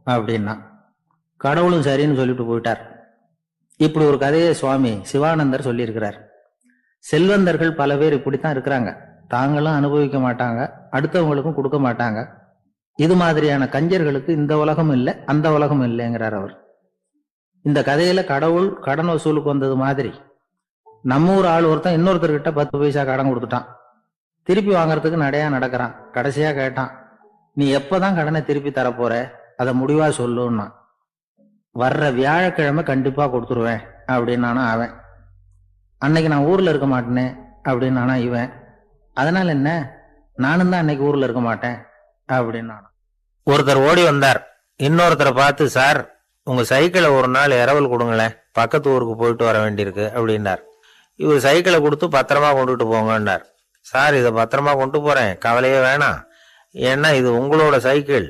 அப்படின்னா கடவுளும் சரின்னு சொல்லிட்டு போயிட்டார். இப்படி ஒரு கதையை சுவாமி சிவானந்தர் சொல்லியிருக்கிறார். செல்வந்தர்கள் பல பேர் இப்படித்தான் இருக்கிறாங்க. தாங்களும் அனுபவிக்க மாட்டாங்க, அடுத்தவங்களுக்கும் கொடுக்க மாட்டாங்க. இது மாதிரியான கஞ்சர்களுக்கு இந்த உலகம் இல்லை, அந்த உலகம் இல்லைங்கிறார் அவர். இந்த கதையில கடவுள் கடன் வசூலுக்கு வந்தது மாதிரி நம்ம ஊர் ஆள் ஒருத்தன் இன்னொருத்தர்கிட்ட 10 பைசா கடன் கொடுத்துட்டான். திருப்பி வாங்கறதுக்கு நடையா நடக்கிறான். கடைசியா கேட்டான், நீ எப்பதான் கடனை திருப்பி தரப்போற, அதை முடிவா சொல்லுன்னா. வர்ற வியாழக்கிழமை கண்டிப்பா கொடுத்துருவேன் அப்படின்னானா அவன். அன்னைக்கு நான் ஊர்ல இருக்க மாட்டேனே அப்படின்னானா இவன். அதனால என்ன, நானும் தான் அன்னைக்கு ஊர்ல இருக்க மாட்டேன் அப்படின்னானா. ஒருத்தர் ஓடி வந்தார், இன்னொருத்தரை பார்த்து, சார் உங்க சைக்கிளை ஒரு நாள் இரவல் கொடுங்களேன், பக்கத்து ஊருக்கு போயிட்டு வர வேண்டியிருக்கு அப்படின்னார். இவர் சைக்கிளை கொடுத்து பத்திரமா கொண்டுட்டு போங்கன்னார். சார் இதை பத்திரமா கொண்டு போறேன், கவலையே வேணாம், ஏன்னா இது உங்களோட சைக்கிள்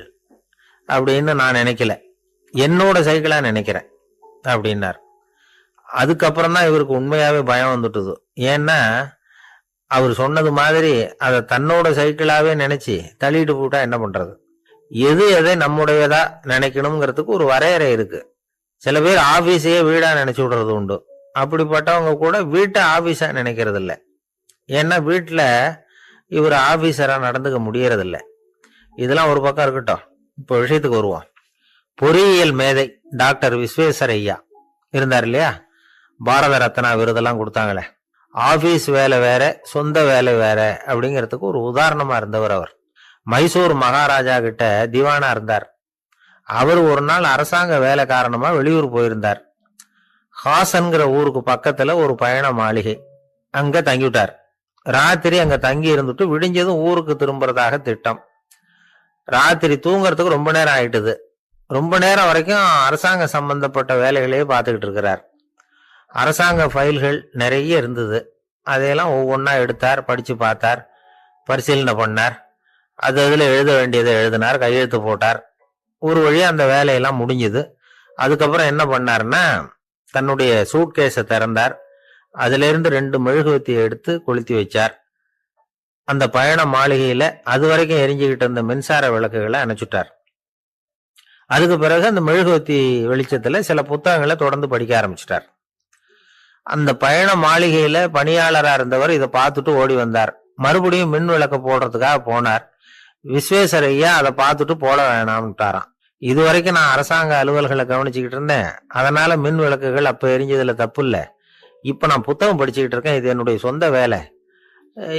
அப்படின்னு நான் நினைக்கல, என்னோட சைக்கிளா நினைக்கிறேன் அப்படின்னார். அதுக்கப்புறம் தான் இவருக்கு உண்மையாவே பயம் வந்துட்டுது. ஏன்னா அவர் சொன்னது மாதிரி அதை தன்னோட சைக்கிளாவே நினைச்சு தள்ளிட்டு போட்டா என்ன பண்றது? எது எதை நம்முடையதா நினைக்கணுங்கிறதுக்கு ஒரு வரையறை இருக்கு. சில பேர் ஆபீஸையே வீடா நினைச்சு விடுறது உண்டு. அப்படிப்பட்டவங்க கூட வீட்டை ஆபீஸா நினைக்கிறது இல்லை. ஏன்னா வீட்டுல இவர் ஆபீசரா நடந்துக்க முடியறதில்ல. இதெல்லாம் ஒரு பக்கம் இருக்கட்டும், இப்போ விஷயத்துக்கு வருவோம். பொறியியல் மேதை டாக்டர் விஸ்வேஸ்வரய்யா இருந்தார் இல்லையா, பாரத ரத்னா விருதெல்லாம் கொடுத்தாங்களே. ஆபீஸ் வேலை வேற, சொந்த வேலை வேற அப்படிங்கிறதுக்கு ஒரு உதாரணமா இருந்தவர் அவர். மைசூர் மகாராஜா கிட்ட திவானா இருந்தார். அவர் ஒரு நாள் அரசாங்க வேலை காரணமா வெளியூர் போயிருந்தார். ஹாசன்கிற ஊருக்கு பக்கத்துல ஒரு பயண மாளிகை, அங்க தங்கிவிட்டார். ராத்திரி அங்க தங்கி இருந்துட்டு விடிஞ்சதும் ஊருக்கு திரும்புறதாக திட்டம். ராத்திரி தூங்குறதுக்கு ரொம்ப நேரம் ஆயிட்டுது. ரொம்ப நேரம் வரைக்கும் அரசாங்க சம்பந்தப்பட்ட வேலைகளையே பார்த்துக்கிட்டு இருக்கிறார். அரசாங்க ஃபைல்கள் நிறைய இருந்தது. அதையெல்லாம் ஒவ்வொன்றா எடுத்தார், படிச்சு பார்த்தார், பரிசீலனை பண்ணார். அதுல எழுத வேண்டியதை எழுதினார், கையெழுத்து போட்டார். ஒரு வழியா அந்த வேலையெல்லாம் முடிஞ்சது. அதுக்கப்புறம் என்ன பண்ணாருன்னா, தன்னுடைய சூட்கேஸை திறந்தார். அதுல இருந்து 2 மெழுகுவத்தியை எடுத்து கொளுத்தி வச்சார். அந்த பயண மாளிகையில அது வரைக்கும் எரிஞ்சுக்கிட்டு இருந்த மின்சார விளக்குகளை அணைச்சுட்டார். அதுக்கு பிறகு அந்த மெழுகுவத்தி வெளிச்சத்துல சில புத்தகங்களை தொடர்ந்து படிக்க ஆரம்பிச்சிட்டார். அந்த பயண மாளிகையில பணியாளரா இருந்தவர் இதை பார்த்துட்டு ஓடி வந்தார். மறுபடியும் மின் விளக்க போடுறதுக்காக போனார். விஸ்வேஸ்வரய்யா அதை பார்த்துட்டு போட வேணாம்ட்டாராம். இது வரைக்கும் நான் அரசாங்க அலுவல்களை கவனிச்சுக்கிட்டு இருந்தேன், அதனால மின் விளக்குகள் அப்ப எரிஞ்சதுல தப்பு இல்லை. இப்ப நான் புத்தகம் படிச்சுக்கிட்டு இருக்கேன், இது என்னுடைய சொந்த வேலை,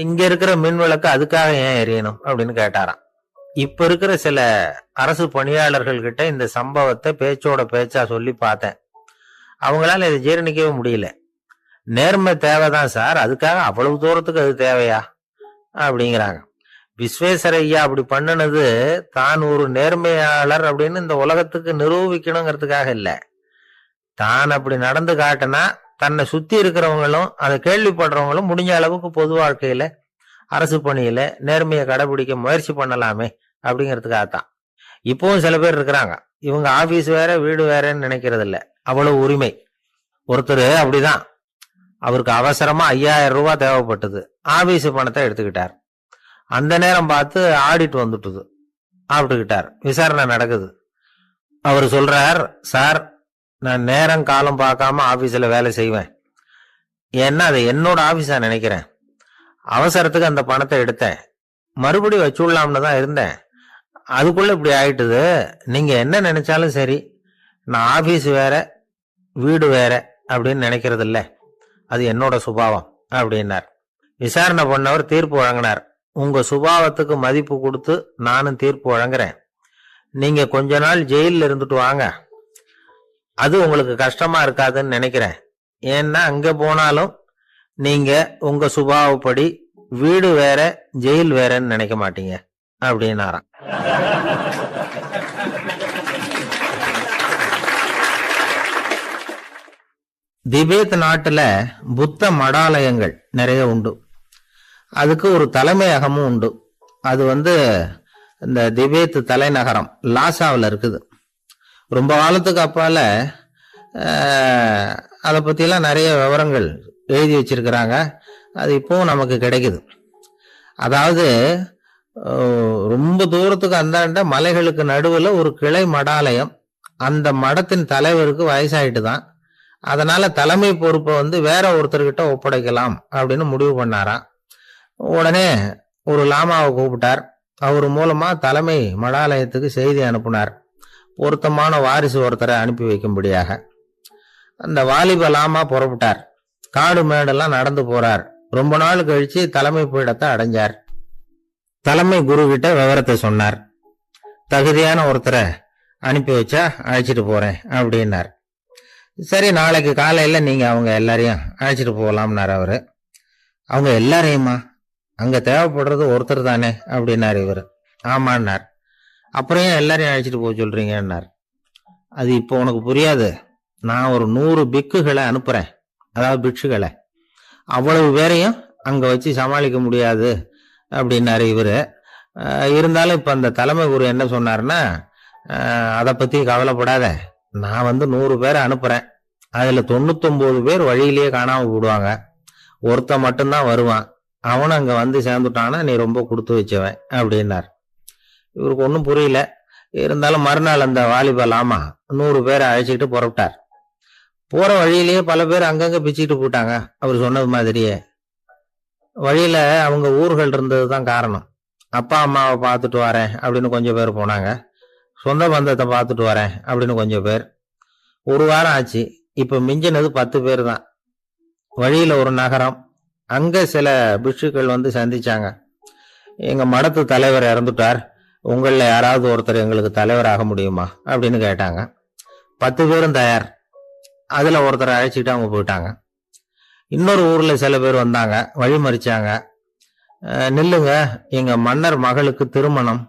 இங்க இருக்கிற மின் விளக்கு அதுக்காக ஏன் எரியணும் அப்படின்னு கேட்டாராம். இப்ப இருக்கிற சில அரசு பணியாளர்கள் கிட்ட இந்த சம்பவத்தை பேச்சோட பேச்சா சொல்லி பார்த்தேன். அவங்களால இதை ஜீரணிக்கவே முடியல. நேர்மை தேவைதான் சார், அதுக்காக அவ்வளவு தூரத்துக்கு அது தேவையா அப்படிங்கிறாங்க. விஸ்வேஸ்வரய்யா அப்படி பண்ணினது தான் ஒரு நேர்மையாளர் அப்படின்னு இந்த உலகத்துக்கு நிரூபிக்கணுங்கிறதுக்காக இல்ல. தான் அப்படி நடந்து காட்டினா தன்னை சுத்தி இருக்கிறவங்களும் அதை கேள்விப்படுறவங்களும் முடிஞ்ச அளவுக்கு பொது வாழ்க்கையில அரசு பணியில நேர்மையை கடைபிடிக்க முயற்சி பண்ணலாமே அப்படிங்கிறதுக்காகத்தான். இப்பவும் சில பேர் இருக்கிறாங்க, இவங்க ஆபீஸ் வேற வீடு வேறன்னு நினைக்கிறது இல்ல, அவ்வளவு உரிமை. ஒருத்தர் அப்படிதான், அவருக்கு அவசரமா 5000 ரூபாய் தேவைப்பட்டது. ஆபீஸ் பணத்தை எடுத்துக்கிட்டார். அந்த நேரம் பார்த்து ஆடிட் வந்துட்டுது, ஆப்பிட்டுக்கிட்டார். விசாரணை நடக்குது. அவர் சொல்றார், சார் நான் நேரம் காலம் பார்க்காம ஆபீஸ்ல வேலை செய்வேன், ஏன்னா அதை என்னோட ஆபீஸா நினைக்கிறேன். அவசரத்துக்கு அந்த பணத்தை எடுத்தேன், மறுபடியும் வச்சுடலாம்னு தான் இருந்தேன், அதுக்குள்ள இப்படி ஆயிட்டுது. நீங்க என்ன நினைச்சாலும் சரி, நான் ஆபீஸ் வேற வீடு வேற அப்படின்னு நினைக்கிறது இல்ல, அது என்னோட சுபாவம் அப்படின்னார். விசாரணை பண்ணவர் தீர்ப்பு வழங்கினார். உங்க சுபாவத்துக்கு மதிப்பு கொடுத்து நானும் தீர்ப்பு வழங்குறேன். நீங்க கொஞ்ச நாள் ஜெயில இருந்துட்டு வாங்க, அது உங்களுக்கு கஷ்டமா இருக்காதுன்னு நினைக்கிறேன். ஏன்னா அங்க போனாலும் நீங்க உங்க சுபாவப்படி வீடு வேற ஜெயில் வேறன்னு நினைக்க மாட்டீங்க அப்படின்னாராம். திபேத் நாட்டுல புத்த மடாலயங்கள் நிறைய உண்டு. அதுக்கு ஒரு தலைமையகமும் உண்டு. அது இந்த திபேத் தலைநகரம் லாசாவில் இருக்குது. ரொம்ப காலத்துக்கு அப்பால அதை பற்றிலாம் நிறைய விவரங்கள் எழுதி வச்சிருக்கிறாங்க. அது இப்போவும் நமக்கு கிடைக்குது. அதாவது ரொம்ப தூரத்துக்கு அந்தாண்ட மலைகளுக்கு நடுவுல ஒரு கிளை மடாலயம். அந்த மடத்தின் தலைவருக்கு வயசாயிட்டு தான். அதனால தலைமை பொறுப்பை வேற ஒருத்தர்கிட்ட ஒப்படைக்கலாம் அப்படின்னு முடிவு பண்ணாராம். உடனே ஒரு லாமாவை கூப்பிட்டார். அவர் மூலமா தலைமை மடாலயத்துக்கு செய்தி அனுப்புனார், பொருத்தமான வாரிசு ஒருத்தரை அனுப்பி வைக்கும்படியாக. அந்த வாலிப லாமா புறப்பட்டார். காடு மேடெல்லாம் நடந்து போறார். ரொம்ப நாள் கழிச்சு தலைமை பீடத்தை அடைஞ்சார். தலைமை குரு கிட்ட விவரத்தை சொன்னார். தகுதியான ஒருத்தரை அனுப்பி வச்சா அழைச்சிட்டு போறேன் அப்படின்னார். சரி, நாளைக்கு காலையில நீங்க அவங்க எல்லாரையும் அழைச்சிட்டு போகலாம்னார் அவரு. அவங்க எல்லாரையுமா? அங்க தேவைப்படுறது ஒருத்தர் தானே அப்படின்னாரு இவர். ஆமான்னார். அப்புறம் ஏன் எல்லாரையும் அழைச்சிட்டு போக சொல்றீங்கன்னார். அது இப்போ உனக்கு புரியாது. நான் ஒரு 100 பிக்குகளை அனுப்புறேன், அதாவது பிட்சுகளை. அவ்வளவு பேரையும் அங்க வச்சு சமாளிக்க முடியாது அப்படின்னாரு இவரு. இருந்தாலும் இப்ப அந்த தலைமை குரு என்ன சொன்னாருன்னா, அதை பத்தி கவலைப்படாத, நான் 100 பேரை அனுப்புறேன். அதுல 99 பேர் வழியிலேயே காணாம போடுவாங்க, ஒருத்த மட்டும்தான் வருவான். அவனும் அங்க சேர்ந்துட்டானா நீ ரொம்ப கொடுத்து வச்சவன் அப்படின்னார். இவருக்கு ஒன்றும் புரியல. இருந்தாலும் மறுநாள் அந்த வாலிப லாமா 100 பேரை அழைச்சிக்கிட்டு புறப்பட்டார். போற வழியிலேயே பல பேர் அங்கங்க பிச்சுக்கிட்டு போட்டாங்க. அவர் சொன்னது மாதிரியே. வழியில அவங்க ஊர்கள் இருந்ததுதான் காரணம். அப்பா அம்மாவை பார்த்துட்டு வரேன் அப்படின்னு கொஞ்சம் பேர் போனாங்க. சொந்த பந்தத்தை பார்த்துட்டு வரேன் அப்படின்னு கொஞ்சம் பேர். ஒரு வாரம் ஆச்சு. இப்ப மிஞ்சினது 10 பேர் தான். வழியில ஒரு நகரம். அங்க சில பிட்சுக்கள் சந்திச்சாங்க. எங்க மடத்து தலைவர் இறந்துட்டார், உங்கள யாராவது ஒருத்தர் எங்களுக்கு தலைவர் ஆக முடியுமா அப்படின்னு கேட்டாங்க. 10 பேரும் தயார். அதுல ஒருத்தரை அழைச்சிட்டு அவங்க போயிட்டாங்க. இன்னொரு ஊர்ல சில பேர் வந்தாங்க, வழி மறிச்சாங்க. நில்லுங்க, எங்க மன்னர் மகளுக்கு திருமணம்,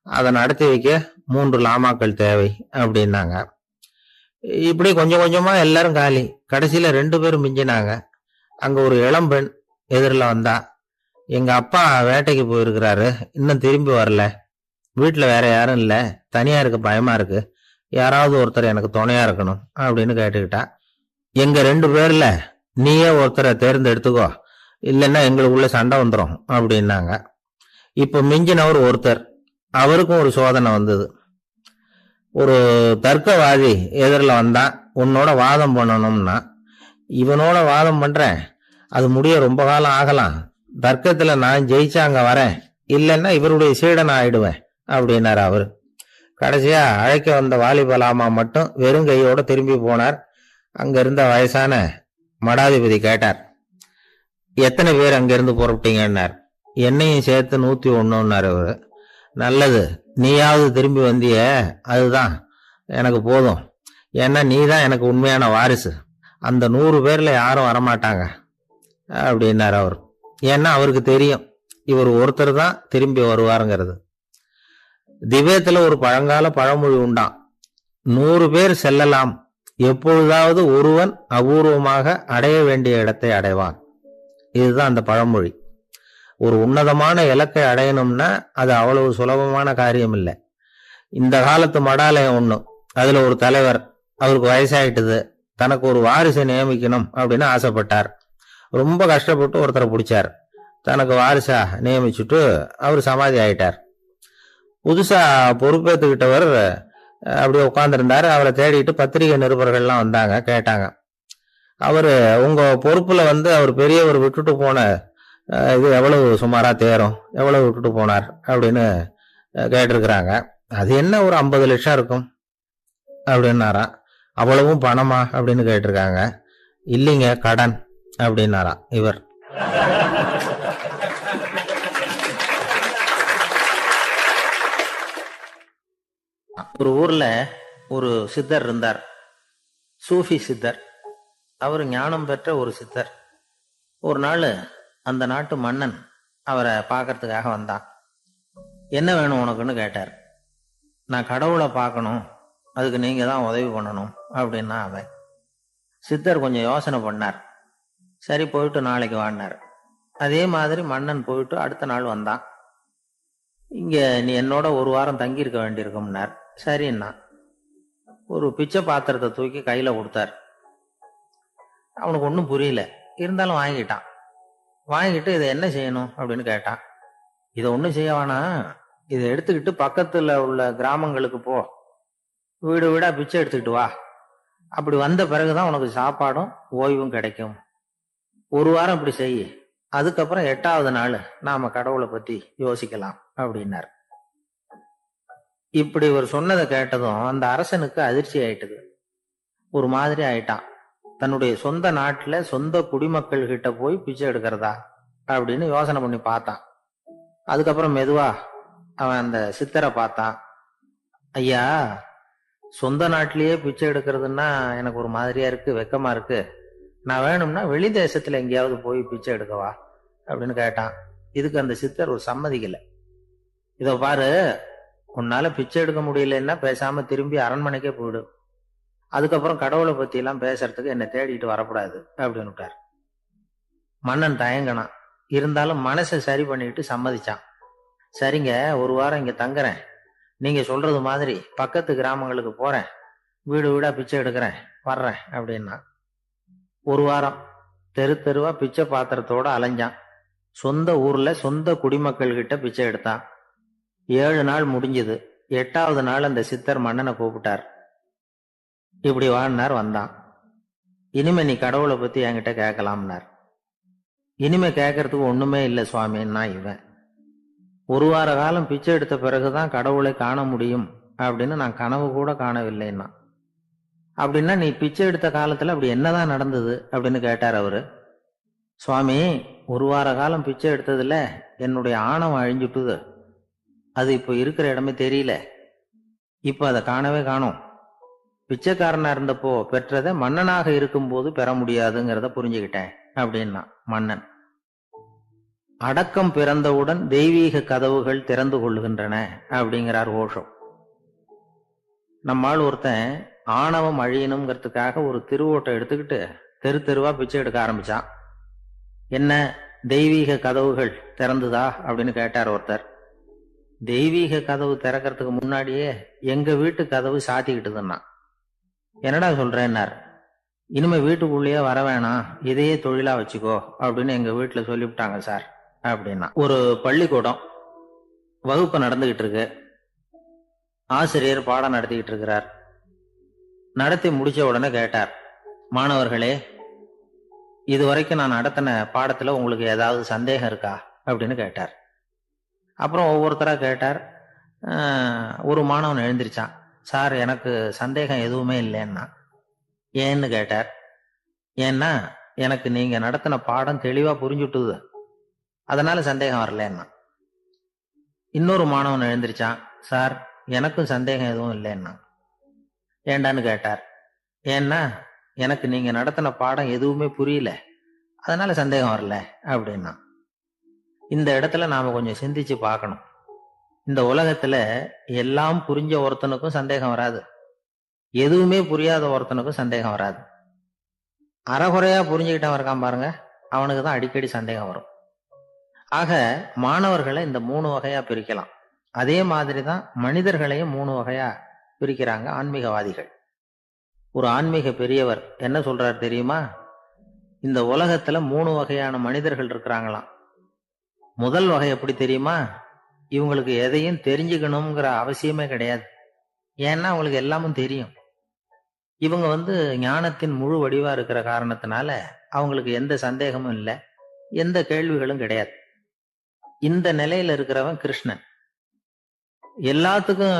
அதை நடத்தி வைக்க 3 லாமாக்கள் தேவை அப்படின்னாங்க. இப்படி கொஞ்சம் கொஞ்சமா எல்லாரும் காலி. கடைசியில 2 பேரும் மிஞ்சினாங்க. அங்க ஒரு இளம்பெண் எதிரில் வந்தா. எங்க அப்பா வேட்டைக்கு போயிருக்கிறாரு, இன்னும் திரும்பி வரல. வீட்டுல வேற யாரும் இல்ல, தனியா இருக்க பயமா இருக்கு, யாராவது ஒருத்தர் எனக்கு துணையா இருக்கணும் அப்படின்னு கேட்டுக்கிட்டா. எங்க 2 பேர்ல நீயே ஒருத்தரை தேர்ந்தெடுத்துக்கோ, இல்லைன்னா எங்களுக்குள்ள சண்டை வந்துடும் அப்படின்னாங்க. இப்ப மிஞ்சினவர் ஒருத்தர். அவருக்கும் ஒரு சோதனை வந்தது. ஒரு தர்க்கவாதி எதிரில் வந்தான். உன்னோட வாதம் பண்ணணும்னா. இவனோட வாதம் பண்றேன், அது முடிய ரொம்ப காலம் ஆகலாம். தர்க்கத்துல நான் ஜெயிச்சா அங்க வரேன், இல்லைன்னா இவருடைய சீடன் ஆயிடுவேன் அப்படின்னாரு அவரு. கடைசியா அழைக்க வந்த வாலிப லாமா மட்டும் வெறும் கையோட திரும்பி போனார். அங்க இருந்த வயசான மடாதிபதி கேட்டார், எத்தனை பேர் அங்கிருந்து புறப்பட்டீங்கன்னார். என்னையும் சேர்த்து 101ன்னாரு அவரு. நல்லது, நீயாவது திரும்பி வந்திய, அதுதான் எனக்கு போதும். ஏன்னா நீ தான் எனக்கு உண்மையான வாரிசு. அந்த 100 பேர்ல யாரும் வரமாட்டாங்க அப்படின்னாரு அவர். ஏன்னா அவருக்கு தெரியும் இவர் ஒருத்தர் தான் திரும்பி வருவாருங்கிறது. திபேத்துல ஒரு பழங்கால பழமொழி உண்டாம், 100 பேர் செல்லலாம், எப்பொழுதாவது ஒருவன் அபூர்வமாக அடைய வேண்டிய இடத்தை அடைவான். இதுதான் அந்த பழமொழி. ஒரு உன்னதமான இலக்கை அடையணும்னா அது அவ்வளவு சுலபமான காரியம் இல்லை. இந்த காலத்து மடாலயம் ஒண்ணும், அதுல ஒரு தலைவர், அவருக்கு வயசாயிட்டுது, தனக்கு ஒரு வாரிசை நியமிக்கணும் அப்படின்னு ஆசைப்பட்டார். ரொம்ப கஷ்டப்பட்டு ஒருத்தரை பிடிச்சார். தனக்கு வாரிசா நியமிச்சுட்டு அவர் சமாதி ஆயிட்டார். புதுசா பொறுப்பேற்றுக்கிட்டவர் அப்படியே உட்கார்ந்துருந்தாரு. அவரை தேடிட்டு பத்திரிகை நிருபர்கள்லாம் வந்தாங்க, கேட்டாங்க. அவரு உங்க பொறுப்புல அவர் பெரியவர் விட்டுட்டு போன இது எவ்வளவு சுமாரா தேரும், எவ்வளவு விட்டுட்டு போனார் அப்படின்னு கேட்டிருக்கிறாங்க. அது என்ன ஒரு 50 லட்சம் இருக்கும் அப்படின்னாராம். அவ்வளவும் பணமா அப்படின்னு கேட்டிருக்காங்க. இல்லைங்க, கடன் அப்படின்னாராம் இவர். ஒரு ஊர்ல ஒரு சித்தர் இருந்தார், சூஃபி சித்தர். அவர் ஞானம் பெற்ற ஒரு சித்தர். ஒரு நாள் அந்த நாட்டு மன்னன் அவரை பார்க்கறதுக்காக வந்தான். என்ன வேணும் உனக்குன்னு கேட்டார். நான் கடவுளை பார்க்கணும், அதுக்கு நீங்க தான் உதவி பண்ணணும் அப்படின்னா அவன். சித்தர் கொஞ்சம் யோசனை பண்ணார். சரி, போயிட்டு நாளைக்கு வாடினார். அதே மாதிரி மன்னன் போயிட்டு அடுத்த நாள் வந்தான். இங்க நீ என்னோட ஒரு வாரம் தங்கி இருக்க வேண்டியிருக்கும்னார். சரின்னா ஒரு பிச்சை பாத்திரத்தை தூக்கி கையில கொடுத்தார். அவனுக்கு ஒன்றும் புரியல, இருந்தாலும் வாங்கிட்டான். வாங்கிட்டு இதை என்ன செய்யணும் அப்படின்னு கேட்டான். இதை ஒண்ணும் செய்ய வேணாம், இதை எடுத்துக்கிட்டு பக்கத்துல உள்ள கிராமங்களுக்கு போ, வீடு வீடா பிச்சை எடுத்துக்கிட்டு வா. அப்படி வந்த பிறகுதான் உனக்கு சாப்பாடும் ஓய்வும் கிடைக்கும். ஒரு வாரம் இப்படி செய், அதுக்கப்புறம் 8வது நாள் நாம கடவுளை பத்தி யோசிக்கலாம் அப்படின்னார். இப்படி இவர் சொன்னதை கேட்டதும் அந்த அரசனுக்கு அதிர்ச்சி ஆயிட்டது. ஒரு மாதிரி ஆயிட்டான். தன்னுடைய சொந்த நாட்டுல சொந்த குடிமக்கள் கிட்ட போய் பிச்சை எடுக்கிறதா அப்படின்னு யோசனை பண்ணி பார்த்தான். அதுக்கப்புறம் மெதுவா அவன் அந்த சித்தரை பார்த்தான். ஐயா, சொந்த நாட்டிலேயே பிச்சை எடுக்கிறதுன்னா எனக்கு ஒரு மாதிரியா இருக்கு, வெக்கமா இருக்கு. நான் வேணும்னா வெளி தேசத்துல எங்கேயாவது போய் பிச்சை எடுக்கவா அப்படின்னு கேட்டான். இதுக்கு அந்த சித்தர் ஒரு சம்மதிக்கல. இத பாரு, உன்னால பிச்சை எடுக்க முடியலன்னா பேசாம திரும்பி அரண்மனைக்கே போயிடு. அதுக்கப்புறம் கடவுளை பத்தி எல்லாம் பேசுறதுக்கு என்னை தேடிட்டு வரக்கூடாது அப்படின்னு விட்டார். மன்னன் தயங்கினான். இருந்தாலும் மனசை சரி பண்ணிட்டு சம்மதிச்சான். சரிங்க, ஒரு வாரம் இங்க தங்குறேன், நீங்க சொல்றது மாதிரி பக்கத்து கிராமங்களுக்கு போறேன், வீடு வீடா பிச்சை எடுக்கிறேன், வர்றேன் அப்படின்னா. ஒரு வாரம் தெரு தெருவா பிச்சை பாத்திரத்தோட அலைஞ்சான். சொந்த ஊர்ல சொந்த குடிமக்கள் கிட்ட பிச்சை எடுத்தான். 7 நாள் முடிஞ்சது. 8வது நாள் அந்த சித்தர் மன்னனை கூப்பிட்டார். இப்படி வாழ்னார். வந்தான். இனிமே நீ கடவுளை பத்தி என்கிட்ட கேட்கலாம்னார். இனிமே கேட்கறதுக்கு ஒண்ணுமே இல்லை சுவாமின்னா இவன். ஒரு வார காலம் பிச்சை எடுத்த பிறகுதான் கடவுளை காண முடியும் அப்படின்னு நான் கனவு கூட காணவில்லைன்னா. அப்படின்னா நீ பிச்சை எடுத்த காலத்துல அப்படி என்னதான் நடந்தது அப்படின்னு கேட்டார் அவரு. சுவாமி, ஒரு வார காலம் பிச்சை எடுத்ததுல என்னுடைய ஆணவம் அழிஞ்சுட்டுது. அது இப்போ இருக்கிற இடமே தெரியல. இப்ப அதை காணவே காணோம். பிச்சைக்காரனா இருந்தப்போ பெற்றதை மன்னனாக இருக்கும் போது பெற முடியாதுங்கிறத புரிஞ்சுக்கிட்டேன் அப்படின்னா மன்னன். அடக்கம் பிறந்தவுடன் தெய்வீக கதவுகள் திறந்து கொள்ளுகின்றன அப்படிங்கிறார் ஓஷோ. நம்மால் ஒருத்தன் ஆணவம் அழியணுங்கிறதுக்காக ஒரு திருவோட்டை எடுத்துக்கிட்டு தெரு தெருவா பிச்சை எடுக்க ஆரம்பிச்சான். என்ன, தெய்வீக கதவுகள் திறந்துதா அப்படின்னு கேட்டார் ஒருத்தர். தெய்வீக கதவு திறக்கிறதுக்கு முன்னாடியே எங்க வீட்டு கதவு சாத்திக்கிட்டுதுன்னா. என்னடா சொல்றேன்னார். இனிமே வீட்டுக்குள்ளேயே வர வேணாம், இதையே தொழிலா வச்சுக்கோ அப்படின்னு எங்க வீட்டுல சொல்லிவிட்டாங்க சார் அப்படின்னா. ஒரு பள்ளிக்கூடம் வகுப்பு நடந்துகிட்டு இருக்கு. ஆசிரியர் பாடம் நடத்திக்கிட்டு இருக்கிறார். நடத்தி முடிச்ச உடனே கேட்டார், மாணவர்களே, இதுவரைக்கும் நான் நடத்தின பாடத்துல உங்களுக்கு ஏதாவது சந்தேகம் இருக்கா அப்படின்னு கேட்டார். அப்புறம் ஒவ்வொருத்தரா கேட்டார். ஒரு மாணவன் எழுந்திருச்சான். சார், எனக்கு சந்தேகம் எதுவுமே இல்லைன்னா. ஏன்னு கேட்டார். ஏன்னா எனக்கு நீங்க நடத்தின பாடம் தெளிவா புரிஞ்சுட்டுது, அதனால சந்தேகம் வரலன்னா. இன்னொரு மாணவன் எழுந்திருச்சான். சார், எனக்கும் சந்தேகம் எதுவும் இல்லைன்னா. ஏண்டான்னு கேட்டார். ஏன்னா எனக்கு நீங்க நடத்தின பாடம் எதுவுமே புரியல, அதனால சந்தேகம் வரல அப்படின்னா. இந்த இடத்துல நாம கொஞ்சம் சிந்திச்சு பார்க்கணும். இந்த உலகத்துல எல்லாம் புரிஞ்ச ஒருத்தனுக்கும் சந்தேகம் வராது, எதுவுமே புரியாத ஒருத்தனுக்கும் சந்தேகம் வராது. அறகுறையா புரிஞ்சுக்கிட்டவன் இருக்கான் பாருங்க, அவனுக்கு தான் அடிக்கடி சந்தேகம் வரும். ஆக மாணவர்களை இந்த 3 வகையா பிரிக்கலாம். அதே மாதிரிதான் மனிதர்களையும் 3 வகையா பிரிக்கிறாங்க ஆன்மீகவாதிகள். ஒரு ஆன்மீக பெரியவர் என்ன சொல்றார் தெரியுமா? இந்த உலகத்துல 3 வகையான மனிதர்கள் இருக்கிறாங்களாம். முதல் வகை எப்படி தெரியுமா? இவங்களுக்கு எதையும் தெரிஞ்சுக்கணுங்கிற அவசியமே கிடையாது. ஏன்னா அவங்களுக்கு எல்லாமும் தெரியும். இவங்க ஞானத்தின் முழு வடிவா இருக்கிற காரணத்தினால அவங்களுக்கு எந்த சந்தேகமும் இல்லை, எந்த கேள்விகளும் கிடையாது. இந்த நிலையில இருக்கிறவன் கிருஷ்ணன். எல்லாத்துக்கும்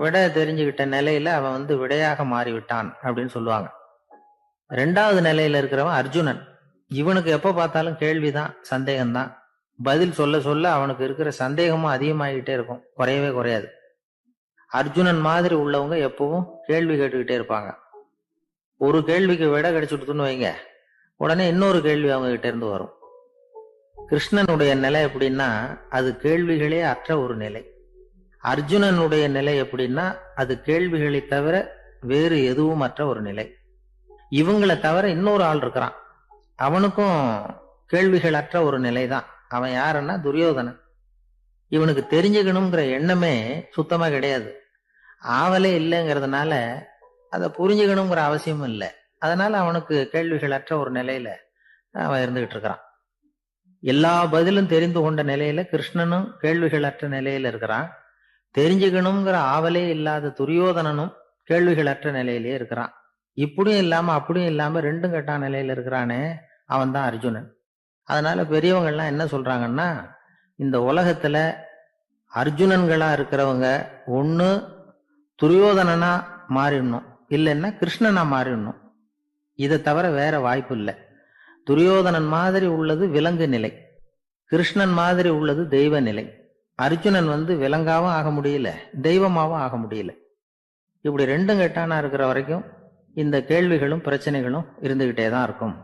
விட தெரிஞ்சுக்கிட்ட நிலையில அவன் விடையாக மாறிவிட்டான் அப்படின்னு சொல்லுவாங்க. 2வது நிலையில இருக்கிறவன் அர்ஜுனன். இவனுக்கு எப்ப பார்த்தாலும் கேள்விதான், சந்தேகம்தான். பதில் சொல்ல சொல்ல அவனுக்கு இருக்கிற சந்தேகமும் அதிகமாகிட்டே இருக்கும், குறையவே குறையாது. அர்ஜுனன் மாதிரி உள்ளவங்க எப்பவும் கேள்வி கேட்டுக்கிட்டே இருப்பாங்க. ஒரு கேள்விக்கு விட கிடைச்சுட்டுன்னு வைங்க, உடனே இன்னொரு கேள்வி அவங்க கிட்ட இருந்து வரும். கிருஷ்ணனுடைய நிலை எப்படின்னா அது கேள்விகளே அற்ற ஒரு நிலை. அர்ஜுனனுடைய நிலை எப்படின்னா அது கேள்விகளை தவிர வேறு எதுவும் அற்ற ஒரு நிலை. இவங்களை தவிர இன்னொரு ஆள் இருக்கிறான், அவனுக்கும் கேள்விகள் அற்ற ஒரு நிலை தான். அவன் யாருன்னா துரியோதனன். இவனுக்கு தெரிஞ்சுக்கணுங்கிற எண்ணமே சுத்தமா கிடையாது. ஆவலே இல்லைங்கிறதுனால அதை புரிஞ்சுக்கணுங்கிற அவசியமும் இல்லை. அதனால அவனுக்கு கேள்விகள் அற்ற ஒரு நிலையில அவன் இருந்துகிட்டு இருக்கிறான். எல்லா பதிலும் தெரிந்து கொண்ட நிலையில கிருஷ்ணனும் கேள்விகளற்ற நிலையில இருக்கிறான். தெரிஞ்சுக்கணுங்கிற ஆவலே இல்லாத துரியோதனனும் கேள்விகளற்ற நிலையிலே இருக்கிறான். இப்படியும் இல்லாம அப்படியும் இல்லாம ரெண்டும் கெட்டான் நிலையில இருக்கிறானே, அவன் தான் அர்ஜுனன். அதனால பெரியவங்கள்லாம் என்ன சொல்றாங்கன்னா, இந்த உலகத்துல அர்ஜுனன்களா இருக்கிறவங்க ஒண்ணு துரியோதனனா மாறிடணும், இல்லைன்னா கிருஷ்ணனா மாறிடணும். இதை தவிர வேற வாய்ப்பு இல்லை. துரியோதனன் மாதிரி உள்ளது விலங்கு நிலை, கிருஷ்ணன் மாதிரி உள்ளது தெய்வ நிலை. அர்ஜுனன் விலங்காவும் ஆக முடியல, தெய்வமாவும் ஆக முடியல. இப்படி ரெண்டும் கெட்டானா இருக்கிற வரைக்கும் இந்த கேள்விகளும் பிரச்சனைகளும் இருந்துகிட்டே தான் இருக்கும்.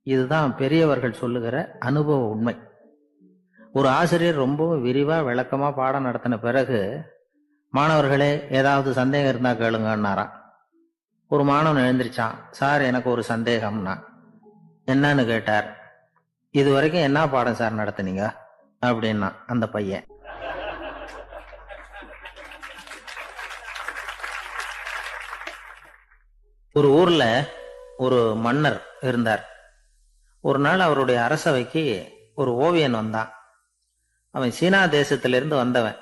இதுதான் பெரியவர்கள் சொல்லுகிற அனுபவ உண்மை. ஒரு ஆசிரியர் ரொம்பவும் விரிவா விளக்கமா பாடம் நடத்தின பிறகு, மாணவர்களே ஏதாவது சந்தேகம் இருந்தா கேளுங்கன்னாராம். ஒரு மாணவன் எழுந்திருச்சான். சார், எனக்கு ஒரு சந்தேகம்னா. என்னன்னு கேட்டார். இது வரைக்கும் என்ன பாடம் சார் நடத்துனீங்க அப்படின்னா அந்த பையன். ஒரு ஊர்ல ஒரு மன்னர் இருந்தார். ஒரு நாள் அவருடைய அரசவைக்கு ஒரு ஓவியன் வந்தான். அவன் சீனா தேசத்திலிருந்து வந்தவன்,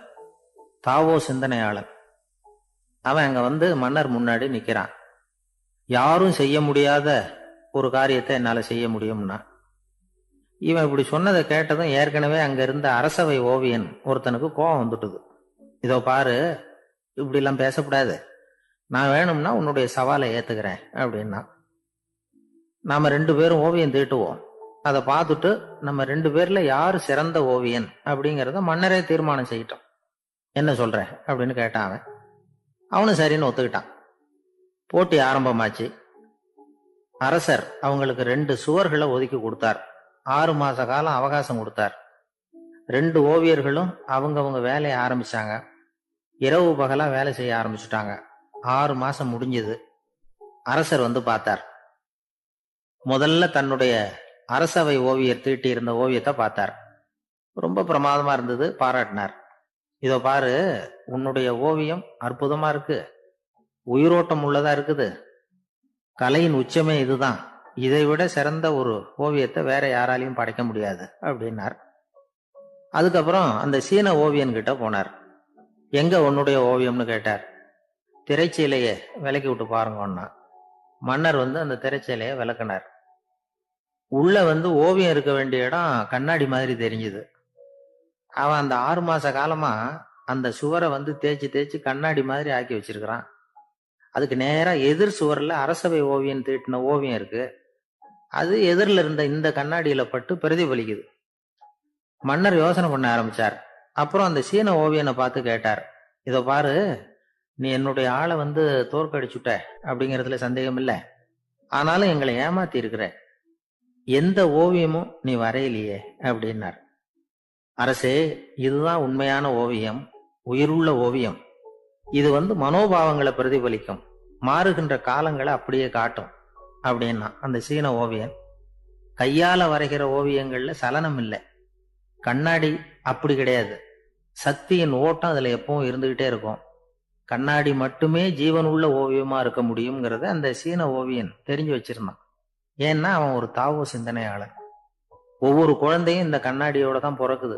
தாவோ சிந்தனையாளன். அவன் அங்க மன்னர் முன்னாடி நிக்கிறான். யாரும் செய்ய முடியாத ஒரு காரியத்தை என்னால செய்ய முடியும்னா. இவன் இப்படி சொன்னதை கேட்டதும் ஏற்கனவே அங்க இருந்த அரசவை ஓவியன் ஒருத்தனுக்கு கோபம் வந்துட்டுது. இதோ பாரு, இப்படி எல்லாம் பேசக்கூடாது, நான் வேணும்னா உன்னுடைய சவாலை ஏத்துக்கிறேன் அப்படின்னா. நாம 2 பேரும் ஓவியம் தீட்டுவோம், அதை பார்த்துட்டு நம்ம 2 பேர்ல யாரு சிறந்த ஓவியன் அப்படிங்கிறத மன்னரே தீர்மானம் செய்யட்டும், என்ன சொல்ற அப்படின்னு கேட்டான் அவன். அவனும் சரின்னு ஒத்துக்கிட்டான். போட்டி ஆரம்பமாச்சு. அரசர் அவங்களுக்கு 2 சுவர்களை ஒதுக்கி கொடுத்தார். 6 மாச காலம் அவகாசம் கொடுத்தார். 2 ஓவியர்களும் அவங்கவங்க வேலையை ஆரம்பிச்சாங்க. இரவு பகலா வேலை செய்ய ஆரம்பிச்சுட்டாங்க. 6 மாசம் முடிஞ்சது. அரசர் பார்த்தார். முதல்ல தன்னுடைய அரசவை ஓவியர் தீட்டி இருந்த ஓவியத்தை பார்த்தார். ரொம்ப பிரமாதமா இருந்தது, பாராட்டினார். இதோ பாரு, உன்னுடைய ஓவியம் அற்புதமா இருக்கு, உயிரோட்டம் உள்ளதா இருக்குது, கலையின் உச்சமே இதுதான், இதை விட சிறந்த ஒரு ஓவியத்தை வேற யாராலையும் படைக்க முடியாது அப்படின்னார். அதுக்கப்புறம் அந்த சீன ஓவியன் கிட்ட போனார். எங்க உன்னுடைய ஓவியம்னு கேட்டார். திரைச்சீலையை விலக்கி விட்டு பாருங்கன்னா. மன்னர் அந்த திரைச்சீலையை விளக்குனார். உள்ள ஓவியம் இருக்க வேண்டிய இடம் கண்ணாடி மாதிரி தெரிஞ்சுது. அவன் அந்த 6 மாச காலமா அந்த சுவரை தேய்ச்சி தேய்ச்சி கண்ணாடி மாதிரி ஆக்கி வச்சிருக்கிறான். அதுக்கு நேரா எதிர் சுவர்ல அரசவை ஓவியன் தீட்டின ஓவியம் இருக்கு. அது எதிரில் இருந்த இந்த கண்ணாடியில பட்டு பிரதிபலிக்குது. மன்னர் யோசனை பண்ண ஆரம்பிச்சார். அப்புறம் அந்த சீன ஓவியனை பார்த்து கேட்டார். இதோ பாரு, நீ என்னுடைய ஆளை தோற்கடிச்சுட்ட அப்படிங்கிறதுல சந்தேகம் இல்லை, ஆனாலும் எங்களை ஏமாத்தி இருக்கிற, எந்த ஓவியமும் நீ வரையிலையே அப்படின்னார். அரசே, இதுதான் உண்மையான ஓவியம், உயிருள்ள ஓவியம். இது மனோபாவங்களை பிரதிபலிக்கும், மாறுகின்ற காலங்களை அப்படியே காட்டும் அப்படின்னா அந்த சீன ஓவியன். கையால வரைகிற ஓவியங்கள்ல சலனம் இல்லை, கண்ணாடி அப்படி கிடையாது, சக்தியின் ஓட்டம் அதுல எப்பவும் இருந்துகிட்டே இருக்கும். கண்ணாடி மட்டுமே ஜீவன் உள்ள ஓவியமா இருக்க முடியுங்கிறத அந்த சீன ஓவியன் தெரிஞ்சு வச்சிருந்தான். ஏன்னா அவன் ஒரு தாவோ சிந்தனையாளன். ஒவ்வொரு குழந்தையும் இந்த கண்ணாடியோட தான் பிறக்குது.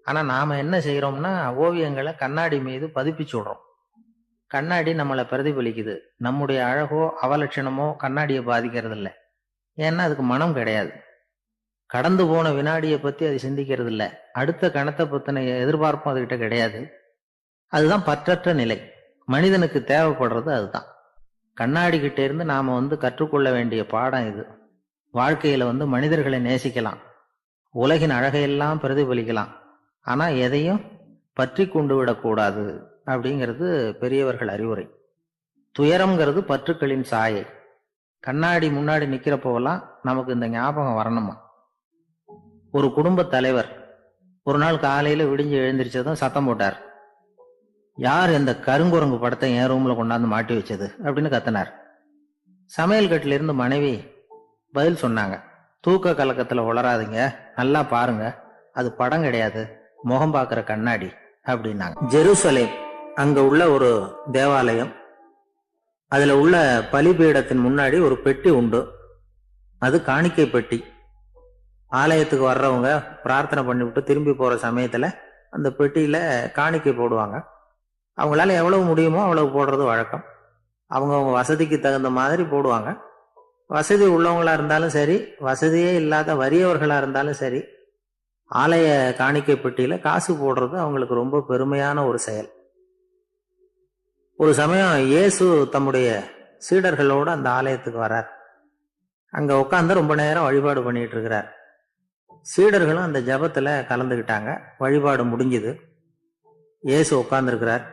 ஆனா நாம என்ன செய்யறோம்னா, ஓவியங்களை கண்ணாடி மீது பதிப்பிச்சு விடுறோம். கண்ணாடி நம்மளை பிரதிபலிக்குது. நம்முடைய அழகோ அவலட்சணமோ கண்ணாடியை பாதிக்கிறது இல்லை. ஏன்னா அதுக்கு மனம் கிடையாது. கடந்து போன வினாடியை பத்தி அது சிந்திக்கிறது இல்லை. அடுத்த கணத்தை பத்தின எதிர்பார்ப்பும் அதுகிட்ட கிடையாது. அதுதான் பற்றற்ற நிலை. மனிதனுக்கு தேவைப்படுறது அதுதான். கண்ணாடி கிட்ட இருந்து நாம கற்றுக்கொள்ள வேண்டிய பாடம் இது. வாழ்க்கையில மனிதர்களை நேசிக்கலாம், உலகின் அழகையெல்லாம் பிரதிபலிக்கலாம், ஆனா எதையும் பற்றி கொண்டு விடக்கூடாது அப்படிங்கிறது பெரியவர்கள் அறிவுரை. துயரம்ங்கிறது பற்றுக்களின் சாயை. கண்ணாடி முன்னாடி நிக்கிறப்போவெல்லாம் நமக்கு இந்த ஞாபகம் வரணுமா. ஒரு குடும்ப தலைவர் ஒரு நாள் காலையில விடிஞ்சு எழுந்திரிச்சதும் சத்தம் போட்டார். யார் இந்த கருங்குரங்கு படத்தை என் ரூம்ல கொண்டாந்து மாட்டி வச்சது அப்படின்னு கத்தினார். சமையல் கட்டில இருந்து மனைவி பதில் சொன்னாங்க. தூக்க கலக்கத்துல உளராதீங்க, நல்லா பாருங்க, அது படம் கிடையாது, முகம் பார்க்கிற கண்ணாடி அப்படின்னாங்க. ஜெருசலேம் அங்க உள்ள ஒரு தேவாலயம். அதுல உள்ள பலிபீடத்தின் முன்னாடி ஒரு பெட்டி உண்டு. அது காணிக்கை பெட்டி. ஆலயத்துக்கு வர்றவங்க பிரார்த்தனை பண்ணிவிட்டு திரும்பி போற சமயத்துல அந்த பெட்டியில காணிக்கை போடுவாங்க. அவங்களால எவ்வளவு முடியுமோ அவ்வளவு போடுறது வழக்கம். அவங்கவுங்க வசதிக்கு தகுந்த மாதிரி போடுவாங்க. வசதி உள்ளவங்களா இருந்தாலும் சரி, வசதியே இல்லாத வறியவர்களா இருந்தாலும் சரி, ஆலய காணிக்கை பெட்டியில காசு போடுறது அவங்களுக்கு ரொம்ப பெருமையான ஒரு செயல். ஒரு சமயம் இயேசு தம்முடைய சீடர்களோடு அந்த ஆலயத்துக்கு வர்றார். அங்க உட்கார்ந்து ரொம்ப நேரம் வழிபாடு பண்ணிட்டு இருக்கிறார். சீடர்களும் அந்த ஜபத்துல கலந்துக்கிட்டாங்க. வழிபாடு முடிஞ்சுது. இயேசு உட்கார்ந்துருக்கிறார்.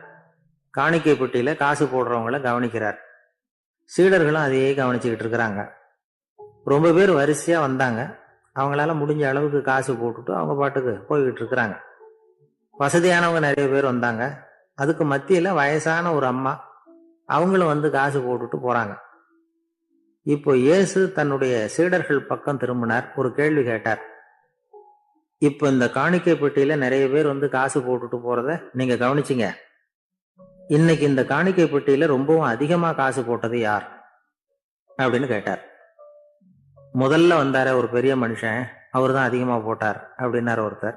காணிக்கை பெட்டியில காசு போடுறவங்கள கவனிக்கிறார். சீடர்களும் அதையே கவனிச்சுக்கிட்டு இருக்கிறாங்க. ரொம்ப பேர் வரிசையா வந்தாங்க. அவங்களால முடிஞ்ச அளவுக்கு காசு போட்டுட்டு அவங்க பாட்டுக்கு போய்கிட்டு இருக்கிறாங்க. வசதியானவங்க நிறைய பேர் வந்தாங்க. அதுக்கு மத்தியில வயசான ஒரு அம்மா, அவங்களும் வந்து காசு போட்டுட்டு போறாங்க. இப்போ இயேசு தன்னுடைய சீடர்கள் பக்கம் திரும்பினார். ஒரு கேள்வி கேட்டார். இப்போ இந்த காணிக்கை பெட்டியில நிறைய பேர் வந்து காசு போட்டுட்டு போறத நீங்க கவனிச்சிங்க. இன்னைக்கு இந்த காணிக்கை பெட்டியில ரொம்பவும் அதிகமா காசு போட்டது யார் அப்படின்னு கேட்டார். முதல்ல வந்தார ஒரு பெரிய மனுஷன், அவர் தான் அதிகமா போட்டார் அப்படின்னாரு ஒருத்தர்.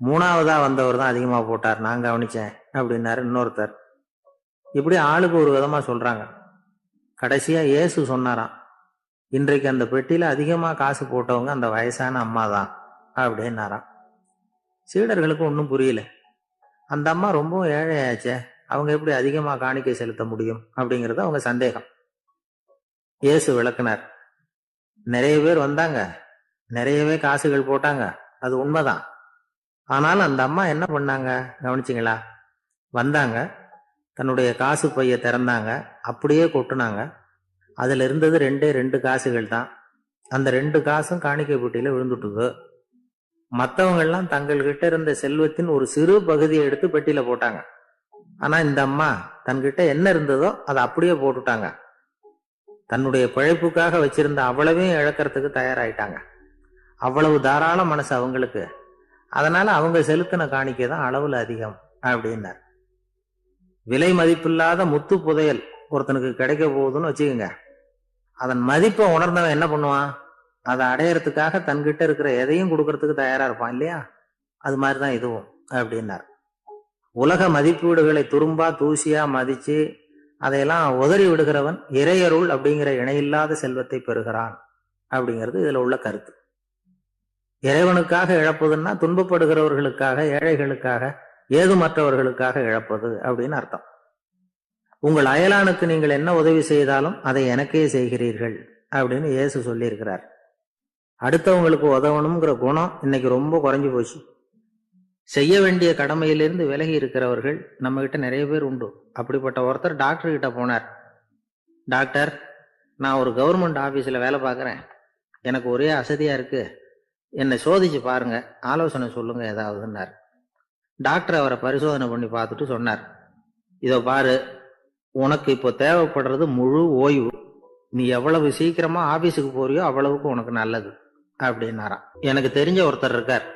மூணாவதா வந்தவர் தான் அதிகமா போட்டார், நான் கவனிச்சேன் அப்படின்னாரு இன்னொருத்தர். இப்படி ஆளுக்கு ஒரு விதமா சொல்றாங்க. கடைசியா இயேசு சொன்னாராம், இன்றைக்கு அந்த பெட்டியில அதிகமா காசு போட்டவங்க அந்த வயசான அம்மா தான் அப்படின்னாராம். சீடர்களுக்கு ஒன்றும் புரியல. அந்த அம்மா ரொம்ப ஏழையாச்சே, அவங்க எப்படி அதிகமா காணிக்கை செலுத்த முடியும் அப்படிங்கிறது அவங்க சந்தேகம். இயேசு விளக்குனார். நிறைய பேர் வந்தாங்க, நிறையவே காசுகள் போட்டாங்க, அது உண்மைதான். ஆனாலும் அந்த அம்மா என்ன பண்ணாங்க கவனிச்சிங்களா? வந்தாங்க, தன்னுடைய காசு பைய திறந்தாங்க, அப்படியே கொட்டுனாங்க. அதுல இருந்தது ரெண்டு காசுகள் தான். அந்த 2 காசும் காணிக்கை பெட்டியில விழுந்துட்டுது. மற்றவங்க எல்லாம் தங்கள்கிட்ட இருந்த செல்வத்தின் ஒரு சிறு பகுதியை எடுத்து பெட்டியில போட்டாங்க. ஆனா இந்த அம்மா தன்கிட்ட என்ன இருந்ததோ அதை அப்படியே போட்டுட்டாங்க. தன்னுடைய பிழைப்புக்காக வச்சிருந்த அவ்வளவையும் இழக்கிறதுக்கு தயாராயிட்டாங்க. அவ்வளவு தாராள மனசு அவங்களுக்கு. அதனால அவங்க செலுத்தின காணிக்கை தான் அளவுல அதிகம் அப்படின்னார். விலை மதிப்பில்லாத முத்து புதையல் ஒருத்தனுக்கு கிடைக்க போகுதுன்னு வச்சுக்கோங்க. அதன் மதிப்பை உணர்ந்தவன் என்ன பண்ணுவான்? அதை அடையறதுக்காக தன்கிட்ட இருக்கிற எதையும் கொடுக்கறதுக்கு தயாரா இருப்பான் இல்லையா? அது மாதிரிதான் இதுவும் அப்படின்னார். உலக மதிப்பீடுகளை துரும்பா தூசியா மதிச்சு அதையெல்லாம் உதறி விடுகிறவன் இறையருள் அப்படிங்கிற இணையில்லாத செல்வத்தை பெறுகிறான் அப்படிங்கிறது இதுல உள்ள கருத்து. இறைவனுக்காக இழப்பதுன்னா துன்பப்படுகிறவர்களுக்காக, ஏழைகளுக்காக, ஏதுமற்றவர்களுக்காக இழப்பது அப்படின்னு அர்த்தம். உங்கள் அயலானுக்கு நீங்கள் என்ன உதவி செய்தாலும் அதை எனக்கே செய்கிறீர்கள் அப்படின்னு இயேசு சொல்லி இருக்கிறார். அடுத்தவங்களுக்கு உதவணுங்கிற குணம் இன்னைக்கு ரொம்ப குறைஞ்சு போச்சு. செய்ய வேண்டிய கடமையிலிருந்து விலகி இருக்கிறவர்கள் நம்ம கிட்ட நிறைய பேர் உண்டு. அப்படிப்பட்ட ஒருத்தர் டாக்டர் கிட்ட போனார். டாக்டர், நான் ஒரு கவர்மெண்ட் ஆபீஸ்ல வேலை பார்க்குறேன், எனக்கு ஒரே அசதியா இருக்கு, என்னை சோதிச்சு பாருங்க, ஆலோசனை சொல்லுங்க ஏதாவதுன்னார். டாக்டர் அவரை பரிசோதனை பண்ணி பார்த்துட்டு சொன்னார், இதோ பாரு, உனக்கு இப்போ தேவைப்படுறது முழு ஓய்வு. நீ எவ்வளவு சீக்கிரமா ஆபீஸுக்கு போறியோ அவ்வளவுக்கு உனக்கு நல்லது அப்படின்னாராம். எனக்கு தெரிஞ்ச ஒருத்தர் இருக்கார்.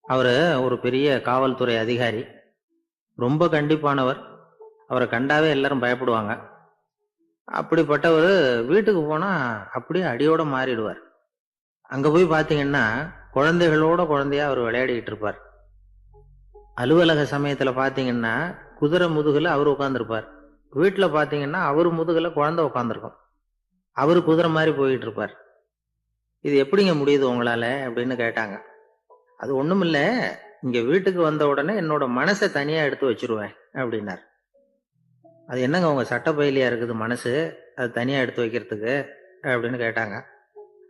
அவரு ஒரு பெரிய காவல்துறை அதிகாரி, ரொம்ப கண்டிப்பானவர். அவரை கண்டாவே எல்லாரும் பயப்படுவாங்க. அப்படிப்பட்டவர் வீட்டுக்கு போனா அப்படியே அடியோட மாறிடுவார். அங்க போய் பாத்தீங்கன்னா குழந்தைகளோட குழந்தையா அவர் விளையாடிட்டு இருப்பார். அலுவலக சமயத்துல பாத்தீங்கன்னா குதிரை முதுகுல அவர் உட்கார்ந்துருப்பார். வீட்டுல பாத்தீங்கன்னா அவரு முதுகுல குழந்தை உட்காந்துருக்கும். அவரு குதிரை மாதிரி போயிட்டு இருப்பார். இது எப்படிங்க முடியுது உங்களால அப்படின்னு கேட்டாங்க. அது ஒண்ணுமில்ல, இங்க வீட்டுக்கு வந்த உடனே என்னோட மனசை தனியா எடுத்து வச்சிருவேன் அப்படின்னார். அது என்னங்க உங்க சட்டப்பையிலையா இருக்குது மனசு, அது தனியா எடுத்து வைக்கிறதுக்கு அப்படின்னு கேட்டாங்க.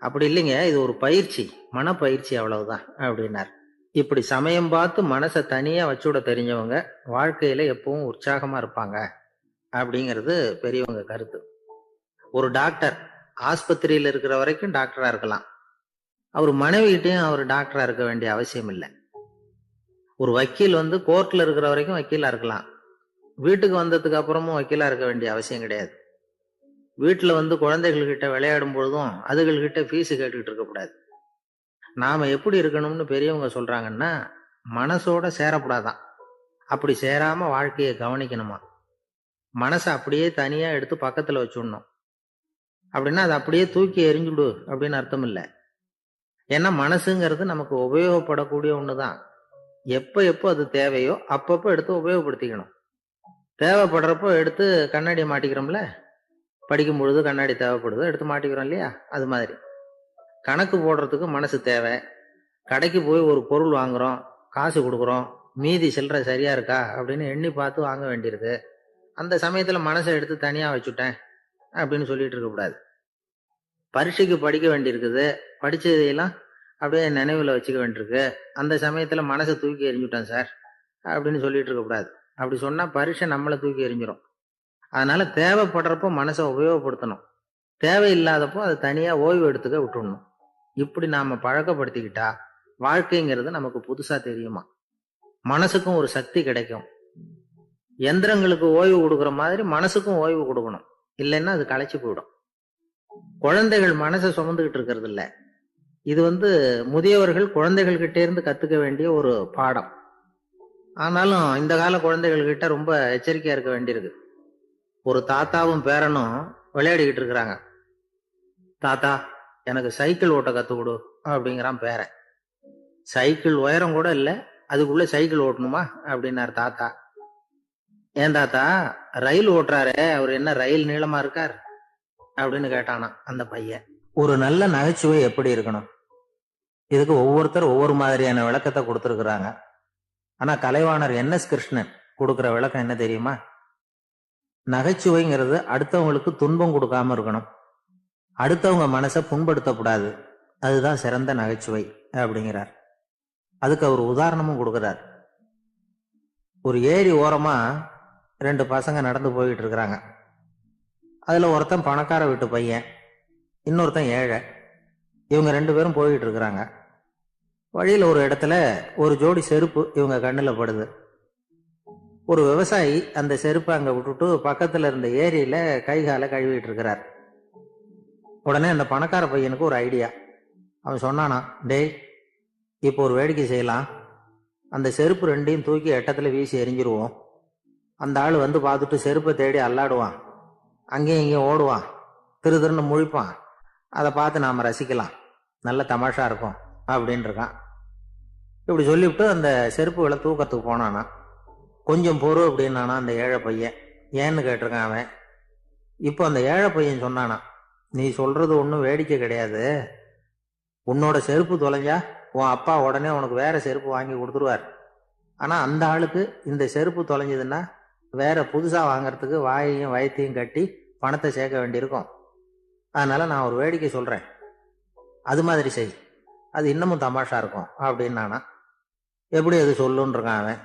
அப்படி இல்லைங்க, இது ஒரு பயிற்சி, மனப்பயிற்சி, அவ்வளவுதான் அப்படின்னார். இப்படி சமயம் பார்த்து மனசை தனியா வச்சுவிட தெரிஞ்சவங்க வாழ்க்கையில எப்பவும் உற்சாகமா இருப்பாங்க அப்படிங்கிறது பெரியவங்க கருத்து. ஒரு டாக்டர் ஆஸ்பத்திரியில இருக்கிற வரைக்கும் டாக்டரா இருக்கலாம். அவர் மனைவிகிட்டையும் அவர் டாக்டரா இருக்க வேண்டிய அவசியம் இல்லை. ஒரு வக்கீல் வந்து கோர்ட்ல இருக்கிற வரைக்கும் வக்கீலா இருக்கலாம். வீட்டுக்கு வந்ததுக்கு அப்புறமும் வக்கீலா இருக்க வேண்டிய அவசியம் கிடையாது. வீட்டுல வந்து குழந்தைகள்கிட்ட விளையாடும் பொழுதும் அதுகள்கிட்ட ஃபீஸ் கேட்டுக்கிட்டு இருக்கக்கூடாது. நாம எப்படி இருக்கணும்னு பெரியவங்க சொல்றாங்கன்னா, மனசோட சேரக்கூடாதான். அப்படி சேராம வாழ்க்கையை கவனிக்கணுமா. மனசை அப்படியே தனியா எடுத்து பக்கத்துல வச்சுடணும். அப்படின்னா அதை அப்படியே தூக்கி எறிஞ்சுடு அப்படின்னு அர்த்தம் இல்லை. ஏன்னா மனசுங்கிறது நமக்கு உபயோகப்படக்கூடிய ஒண்ணுதான். எப்ப எப்போ அது தேவையோ அப்பப்போ எடுத்து உபயோகப்படுத்திக்கணும். தேவைப்படுறப்போ எடுத்து கண்ணாடியை மாட்டிக்கிறோம்ல, படிக்கும் பொழுது கண்ணாடி தேவைப்படுது எடுத்து மாட்டிக்கிறோம் இல்லையா? அது மாதிரி கணக்கு போடுறதுக்கு மனசு தேவை. கடைக்கு போய் ஒரு பொருள் வாங்குறோம், காசு கொடுக்குறோம், மீதி சில்லறை சரியா இருக்கா அப்படின்னு எண்ணி பார்த்து வாங்க வேண்டியிருக்கு. அந்த சமயத்துல மனசை எடுத்து தனியா வச்சுட்டேன் அப்படின்னு சொல்லிட்டு இருக்கக்கூடாது. பரீட்சைக்கு படிக்க வேண்டியிருக்குது, படிச்சதையெல்லாம் அப்படியே நினைவுல வச்சுக்க வேண்டியிருக்கு. அந்த சமயத்துல மனசை தூக்கி எறிஞ்சுட்டேன் சார் அப்படின்னு சொல்லிட்டு இருக்கக்கூடாது. அப்படி சொன்னா பரீட்சை நம்மளை தூக்கி எறிஞ்சிரும். அதனால தேவைப்படுறப்போ மனசை உபயோகப்படுத்தணும், தேவையில்லாதப்போ அதை தனியா ஓய்வு எடுத்துக்க விட்டுடணும். இப்படி நாம பழக்கப்படுத்திக்கிட்டா வாழ்க்கைங்கிறது நமக்கு புதுசா தெரியுமா. மனசுக்கும் ஒரு சக்தி கிடைக்கும். எந்திரங்களுக்கு ஓய்வு கொடுக்குற மாதிரி மனசுக்கும் ஓய்வு கொடுக்கணும், இல்லைன்னா அது களைச்சு போயிடும். குழந்தைகள் மனசை சுமந்துகிட்டு இருக்கிறது இல்ல. இது முதியவர்கள் குழந்தைகள் கிட்டே இருந்து கத்துக்க வேண்டிய ஒரு பாடம். ஆனாலும் இந்த கால குழந்தைகள் கிட்ட ரொம்ப எச்சரிக்கையா இருக்க வேண்டியிருக்கு. ஒரு தாத்தாவும் பேரனும் விளையாடிக்கிட்டு இருக்கிறாங்க. தாத்தா எனக்கு சைக்கிள் ஓட்ட கத்து கொடு அப்படிங்கிறான் பேரன். சைக்கிள் உயரம் கூட இல்லை, அதுக்குள்ள சைக்கிள் ஓட்டணுமா அப்படின்னாரு தாத்தா. ஏன் தாத்தா, ரயில் ஓட்டுறாரு, அவர் என்ன ரயில் நீளமா இருக்கார் அப்படின்னு கேட்டானா அந்த பையன். ஒரு நல்ல நகைச்சுவை எப்படி இருக்கணும், இதுக்கு ஒவ்வொருத்தர் ஒவ்வொரு மாதிரியான விளக்கத்தை கொடுத்துருக்குறாங்க. ஆனா கலைவாணர் NS கிருஷ்ணன் கொடுக்குற விளக்கம் என்ன தெரியுமா? நகைச்சுவைங்கிறது அடுத்தவங்களுக்கு துன்பம் கொடுக்காம இருக்கணும், அடுத்தவங்க மனசை புண்படுத்தக்கூடாது, அதுதான் சிறந்த நகைச்சுவை அப்படிங்கிறார். அதுக்கு அவர் உதாரணமும் கொடுக்கிறார். ஒரு ஏரி ஓரமா 2 பசங்க நடந்து போயிட்டு இருக்கிறாங்க. அதுல ஒருத்தன் பணக்கார வீட்டு பையன், இன்னொருத்தன் ஏழை. இவங்க 2 பேரும் போயிட்டு இருக்கிறாங்க. வழியில ஒரு இடத்துல ஒரு ஜோடி செருப்பு இவங்க கண்ணுல படுது. ஒரு விவசாயி அந்த செருப்பை அங்க விட்டுட்டு பக்கத்துல இருந்த ஏரியில கை காலை கழுவிட்டு இருக்கிறார். உடனே அந்த பணக்கார பையனுக்கு ஒரு ஐடியா. அவன் சொன்னானா, டேய் இப்போ ஒரு வேடிக்கை செய்யலாம், அந்த செருப்பு 2ஐயும் தூக்கி எட்டத்துல வீசி எரிஞ்சிருவோம். அந்த ஆள் பார்த்துட்டு செருப்பை தேடி அல்லாடுவான், அங்கேயும் இங்கேயும் ஓடுவான், திரு திருன்னு முழிப்பான். அதை பார்த்து நாம ரசிக்கலாம், நல்ல தமாஷா இருக்கும் அப்படின்னு இருக்கான். இப்படி சொல்லிவிட்டு அந்த செருப்புகளை தூக்கத்துக்கு போனானா. கொஞ்சம் பொறு அப்படின்னானா அந்த ஏழை பையன். ஏன்னு கேட்டிருக்கான் அவன். இப்போ அந்த ஏழை பையன் சொன்னானா, நீ சொல்றது ஒன்றும் வேடிக்கை கிடையாது, உன்னோட செருப்பு தொலைஞ்சா உன் அப்பா உடனே உனக்கு வேற செருப்பு வாங்கி கொடுத்துருவார். ஆனா அந்த ஆளுக்கு இந்த செருப்பு தொலைஞ்சதுன்னா வேற புதுசா வாங்கறதுக்கு வாயையும் வயத்தையும் கட்டி பணத்தை சேர்க்க வேண்டியிருக்கும். அதனால நான் ஒரு வேடிக்கை சொல்றேன், அது மாதிரி செய், அது இன்னமும் தமாஷா இருக்கும் அப்படின்னானா. எப்படி அது சொல்லுன்னு இருக்கான் அவன்.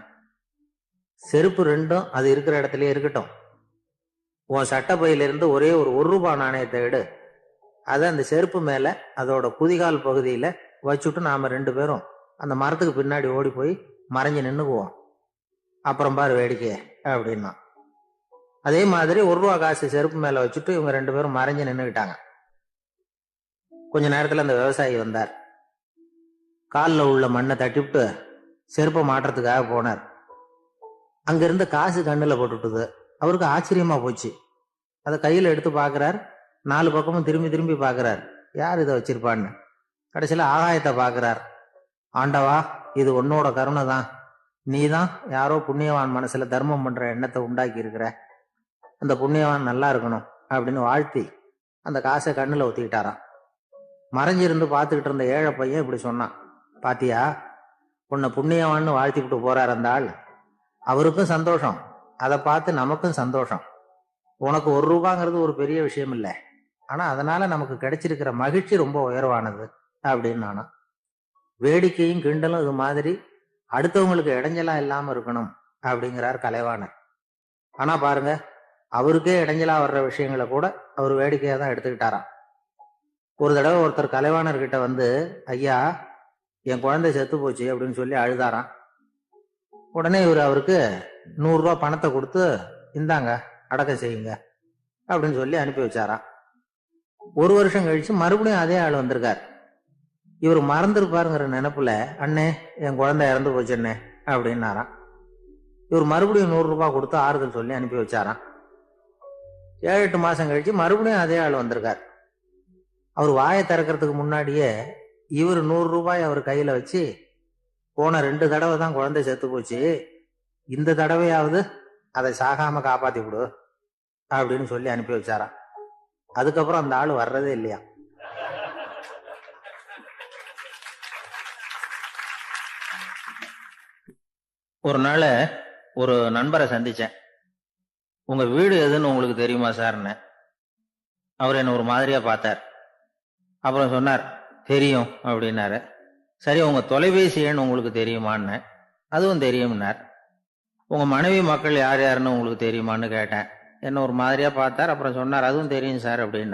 செருப்பு 2ம் அது இருக்கிற இடத்துலயே இருக்கட்டும், உன் சட்டை பையிலிருந்து ஒரே ஒரு ₹1 நாணயத்தை எடு, அதை அந்த செருப்பு மேல அதோட குதிகால் பகுதியில வச்சுட்டு நாம 2 பேரும் அந்த மரத்துக்கு பின்னாடி ஓடி போய் மறைஞ்சு நின்னுக்குவோம், அப்புறம் பாரு வேடிக்கைய அப்படின்னா. அதே மாதிரி ₹1 காசு செருப்பு மேல வச்சுட்டு இவங்க 2 பேரும் மறைஞ்சு நின்னுக்கிட்டாங்க. கொஞ்ச நேரத்துல அந்த விவசாயி வந்தார். காலில் உள்ள மண்ணை தட்டிவிட்டு செருப்பை மாட்டுறதுக்காக போனார். அங்க இருந்த காசு கண்ணுல போட்டுட்டுது. அவருக்கு ஆச்சரியமா போச்சு. அதை கையில எடுத்து பாக்குறார், 4 பக்கமும் திரும்பி திரும்பி பாக்குறார், யார் இதை வச்சிருப்பான்னு. கடைசியில ஆகாயத்தை பாக்குறார். ஆண்டவா, இது உன்னோட கருணை தான், நீ தான் யாரோ புண்ணியவான் மனசுல தர்மம் பண்ற எண்ணத்தை உண்டாக்கி இருக்கிற, அந்த புண்ணியவான் நல்லா இருக்கணும் அப்படின்னு வாழ்த்தி அந்த காசை கண்ணுல ஒத்திக்கிட்டாராம். மறைஞ்சிருந்து பார்த்துக்கிட்டு இருந்த ஏழை பையன் இப்படி சொன்னான், பாத்தியா, உன்னை புண்ணியவான்னு வாழ்த்திக்கிட்டு போறார் அந்த ஆள், அவருக்கும் சந்தோஷம், அதை பார்த்து நமக்கும் சந்தோஷம். உனக்கு ₹1 ஒரு பெரிய விஷயம் இல்லை, ஆனா அதனால நமக்கு கிடைச்சிருக்கிற மகிழ்ச்சி ரொம்ப உயர்வானது அப்படின்னு நானா. வேடிக்கையும் கிண்டலும் இது மாதிரி அடுத்தவங்களுக்கு இடைஞ்சலா இல்லாம இருக்கணும் அப்படிங்கிறார் கலைவாணர். ஆனா பாருங்க, அவருக்கே இடைஞ்சலா வர்ற விஷயங்களை கூட அவர் வேடிக்கையா தான் எடுத்துக்கிட்டாராம். ஒரு தடவை ஒருத்தர் கலைவாணர் கிட்ட ஐயா என் குழந்தை செத்து போச்சு அப்படின்னு சொல்லி அழுதாராம். உடனே இவர் அவருக்கு ₹100 பணத்தை கொடுத்து, இந்தாங்க அடக்கம் செய்யுங்க அப்படின்னு சொல்லி அனுப்பி வச்சாராம். 1 வருஷம் கழிச்சு மறுபடியும் அதே ஆள் வந்திருக்கார். இவர் மறந்துருப்பாருங்கிற நினைப்புல, அண்ணே என் குழந்தை இறந்து போச்சுண்ணே அப்படின்னாராம். இவர் மறுபடியும் ₹100 கொடுத்து ஆறுதல் சொல்லி அனுப்பி வச்சாராம். 7-8 மாசம் கழிச்சு மறுபடியும் அதே ஆள் வந்திருக்கார். அவர் வாயை திறக்கிறதுக்கு முன்னாடியே இவர் 100 ரூபாய் அவர் கையில வச்சு, போன 2 தடவை தான் குழந்தை செத்து போச்சு, இந்த தடவையாவது அதை சாகாம காப்பாத்தி விடு அப்படின்னு சொல்லி அனுப்பி வச்சாராம். அதுக்கப்புறம் அந்த ஆள் வர்றதே இல்லையா. ஒரு நாள் ஒரு நண்பரை சந்திச்சேன். உங்க வீடு எதுன்னு உங்களுக்கு தெரியுமா சார்ன்னு. அவர் என்ன ஒரு மாதிரியா பார்த்தார். அப்புறம் சொன்னார், தெரியும் அப்படின்னாரு. சரி, உங்க தொலைபேசி எண் உங்களுக்கு தெரியுமான்னு. அதுவும் தெரியும்னார். உங்க மனைவி மக்கள் யார் யாருன்னு உங்களுக்கு தெரியுமான்னு கேட்டேன். என்ன ஒரு மாதிரியா பார்த்தார். அப்புறம் சொன்னார், அதுவும் தெரியும் சார் அப்படின்னார்.